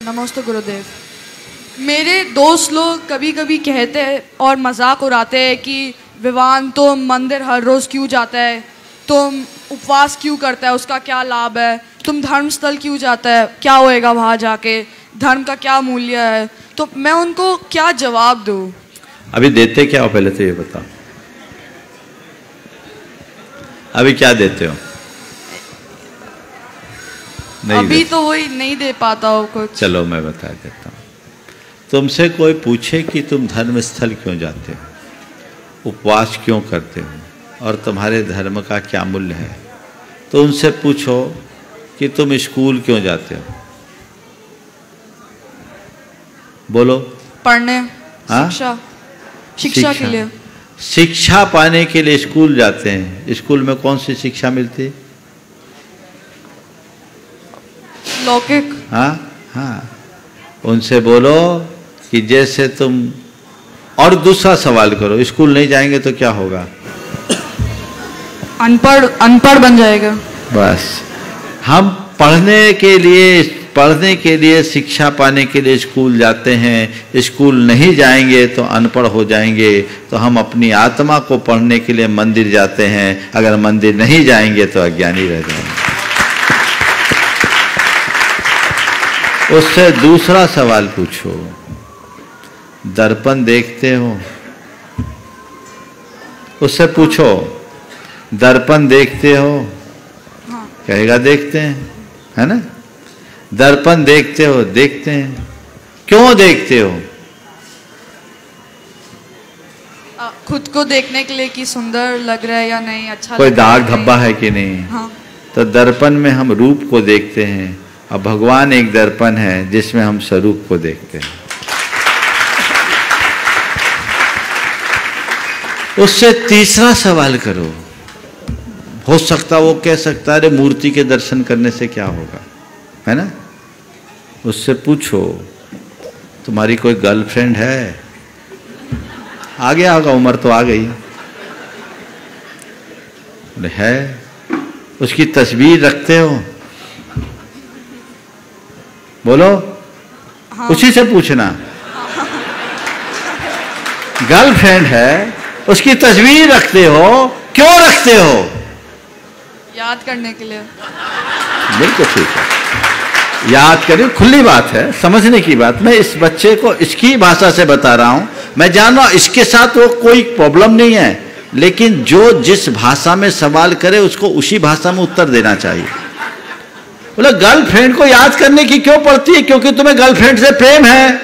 नमस्ते गुरुदेव। मेरे दोस्त लोग कभी कभी कहते हैं और मजाक उड़ाते हैं कि विवान तुम मंदिर हर रोज़ क्यों जाता है, तुम उपवास क्यों करता है, उसका क्या लाभ है, तुम धर्मस्थल क्यों जाता है, क्या होएगा वहाँ जाके, धर्म का क्या मूल्य है। तो मैं उनको क्या जवाब दूँ? अभी देते क्या हो पहले तो ये बताओ, अभी क्या देते हो? नहीं अभी तो वही नहीं दे पाता हो कुछ। चलो मैं बता देता हूँ। तुमसे कोई पूछे कि तुम धर्म स्थल क्यों जाते हो, उपवास क्यों करते हो और तुम्हारे धर्म का क्या मूल्य है, तो उनसे पूछो कि तुम स्कूल क्यों जाते हो। बोलो। पढ़ने। हाँ? शिक्षा के लिए। शिक्षा पाने के लिए स्कूल जाते हैं। स्कूल में कौन सी शिक्षा मिलती है? लौकिक। हाँ, उनसे बोलो कि जैसे तुम, और दूसरा सवाल करो, स्कूल नहीं जाएंगे तो क्या होगा? अनपढ़ बन जाएगा। बस हम पढ़ने के लिए शिक्षा पाने के लिए स्कूल जाते हैं। स्कूल नहीं जाएंगे तो अनपढ़ हो जाएंगे। तो हम अपनी आत्मा को पढ़ने के लिए मंदिर जाते हैं। अगर मंदिर नहीं जाएंगे तो अज्ञानी रह जाएंगे। उससे दूसरा सवाल पूछो, दर्पण देखते हो? उससे पूछो, दर्पण देखते हो? हाँ। कहेगा देखते हैं, है ना। दर्पण देखते हो? देखते हैं। क्यों देखते हो? खुद को देखने के लिए कि सुंदर लग रहा है या नहीं, अच्छा कोई लग रहा दाग धब्बा है कि नहीं। हाँ। तो दर्पण में हम रूप को देखते हैं और भगवान एक दर्पण है जिसमें हम स्वरूप को देखते हैं। उससे तीसरा सवाल करो। हो सकता वो कह सकता है मूर्ति के दर्शन करने से क्या होगा, है ना। उससे पूछो, तुम्हारी कोई गर्लफ्रेंड है? आ गया होगा, उम्र तो आ गई है। उसकी तस्वीर रखते हो? बोलो। हाँ। उसी से पूछना। गर्लफ्रेंड है, उसकी तस्वीर रखते हो? क्यों रखते हो? याद करने के लिए। बिल्कुल ठीक है, याद करिए। खुली बात है, समझने की बात। मैं इस बच्चे को इसकी भाषा से बता रहा हूं। मैं जान रहा हूं इसके साथ वो कोई प्रॉब्लम नहीं है, लेकिन जो जिस भाषा में सवाल करे उसको उसी भाषा में उत्तर देना चाहिए। बोले गर्लफ्रेंड को याद करने की क्यों पड़ती है? क्योंकि तुम्हें गर्लफ्रेंड से प्रेम है,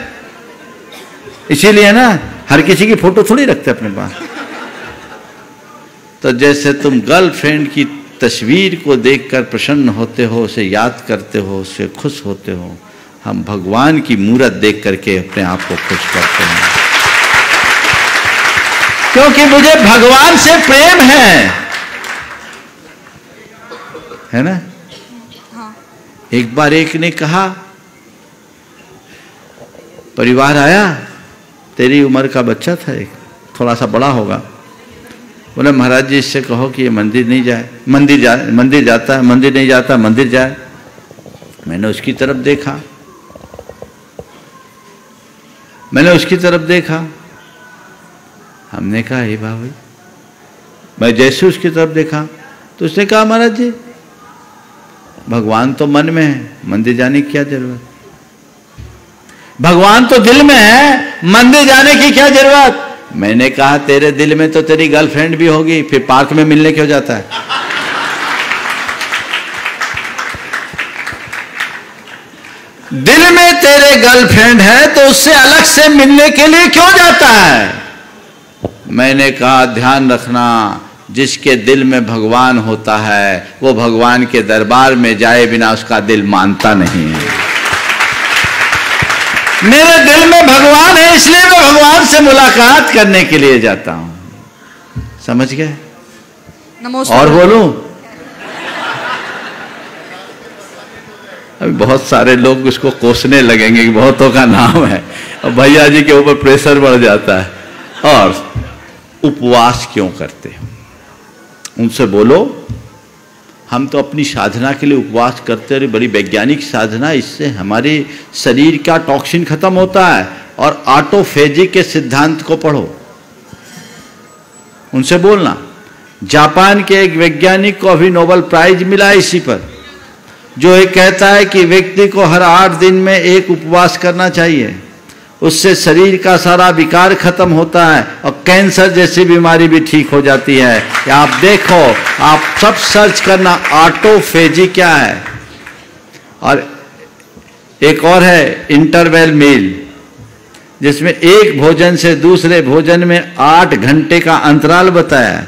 इसीलिए ना। हर किसी की फोटो थोड़ी रखते अपने पास। तो जैसे तुम गर्लफ्रेंड की तस्वीर को देखकर प्रसन्न होते हो, उसे याद करते हो, उससे खुश होते हो, हम भगवान की मूरत देख करके अपने आप को खुश करते हैं। क्योंकि मुझे भगवान से प्रेम है ना। हाँ। एक बार एक ने कहा, परिवार आया, तेरी उम्र का बच्चा था, एक थोड़ा सा बड़ा होगा। बोले महाराज जी इससे कहो कि ये मंदिर नहीं जाए। मंदिर जाता है, मंदिर नहीं जाता, मंदिर जाए। मैंने उसकी तरफ देखा, हमने कहा हे बाबा, मैं जैसे उसकी तरफ देखा तो उसने कहा महाराज जी भगवान तो मन में है, मंदिर जाने की क्या जरूरत। भगवान तो दिल में है, मंदिर जाने की क्या जरूरत। मैंने कहा तेरे दिल में तो तेरी गर्लफ्रेंड भी होगी, फिर पार्क में मिलने क्यों जाता है? दिल में तेरे गर्लफ्रेंड है तो उससे अलग से मिलने के लिए क्यों जाता है? मैंने कहा ध्यान रखना, जिसके दिल में भगवान होता है वो भगवान के दरबार में जाए बिना उसका दिल मानता नहीं है। मेरे दिल में भगवान है, इसलिए मैं भगवान से मुलाकात करने के लिए जाता हूं। समझ गए? और बोलूं? अभी बहुत सारे लोग उसको कोसने लगेंगे कि बहुतों का नाम है, और भैया जी के ऊपर प्रेशर बढ़ जाता है। और उपवास क्यों करते हो? उनसे बोलो हम तो अपनी साधना के लिए उपवास करते हैं, बड़ी वैज्ञानिक साधना, इससे हमारे शरीर का टॉक्सिन खत्म होता है। और ऑटोफेजी के सिद्धांत को पढ़ो, उनसे बोलना। जापान के एक वैज्ञानिक को अभी नोबेल प्राइज मिला इसी पर, जो ये कहता है कि व्यक्ति को हर 8 दिन में एक उपवास करना चाहिए, उससे शरीर का सारा विकार खत्म होता है और कैंसर जैसी बीमारी भी ठीक हो जाती है। आप देखो, आप सब सर्च करना ऑटोफेजी क्या है। और एक और है इंटरवल मील, जिसमें एक भोजन से दूसरे भोजन में 8 घंटे का अंतराल बताया।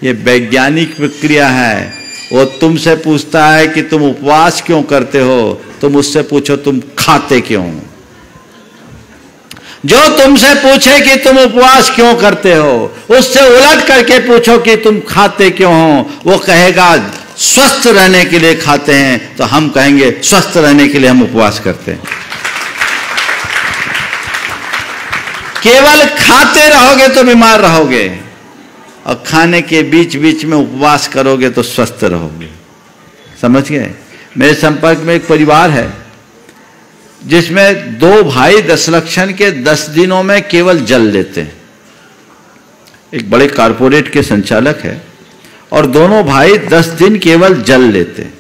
ये वैज्ञानिक प्रक्रिया है। वो तुमसे पूछता है कि तुम उपवास क्यों करते हो, तुम उससे पूछो तुम खाते क्यों। जो तुमसे पूछे कि तुम उपवास क्यों करते हो, उससे उलट करके पूछो कि तुम खाते क्यों हो। वो कहेगा स्वस्थ रहने के लिए खाते हैं, तो हम कहेंगे स्वस्थ रहने के लिए हम उपवास करते हैं। केवल खाते रहोगे तो बीमार रहोगे, और खाने के बीच बीच में उपवास करोगे तो स्वस्थ रहोगे। समझ गए? मेरे संपर्क में एक परिवार है जिसमें 2 भाई दशलक्षण के 10 दिनों में केवल जल लेते हैं। एक बड़े कारपोरेट के संचालक है और दोनों भाई 10 दिन केवल जल लेते हैं।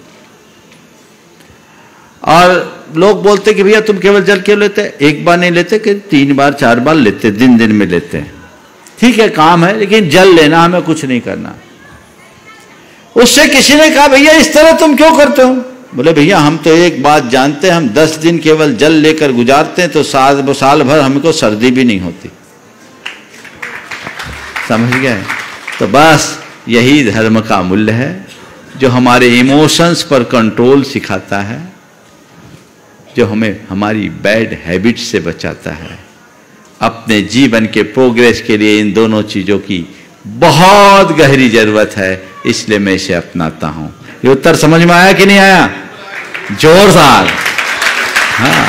और लोग बोलते कि भैया तुम केवल जल क्यों लेते? एक बार नहीं लेते कि 3 बार 4 बार लेते, दिन दिन में लेते हैं। ठीक है, काम है, लेकिन जल लेना, हमें कुछ नहीं करना। उससे किसी ने कहा भैया इस तरह तुम क्यों करते हो? बोले भैया हम तो एक बात जानते हैं, हम 10 दिन केवल जल लेकर गुजारते हैं तो साल भर हमको सर्दी भी नहीं होती। समझ गए? तो बस यही धर्म का मूल्य है, जो हमारे इमोशंस पर कंट्रोल सिखाता है, जो हमें हमारी बैड हैबिट से बचाता है। अपने जीवन के प्रोग्रेस के लिए इन दोनों चीजों की बहुत गहरी जरूरत है, इसलिए मैं इसे अपनाता हूं। ये उत्तर समझ में आया कि नहीं आया? जोरदार। हाँ।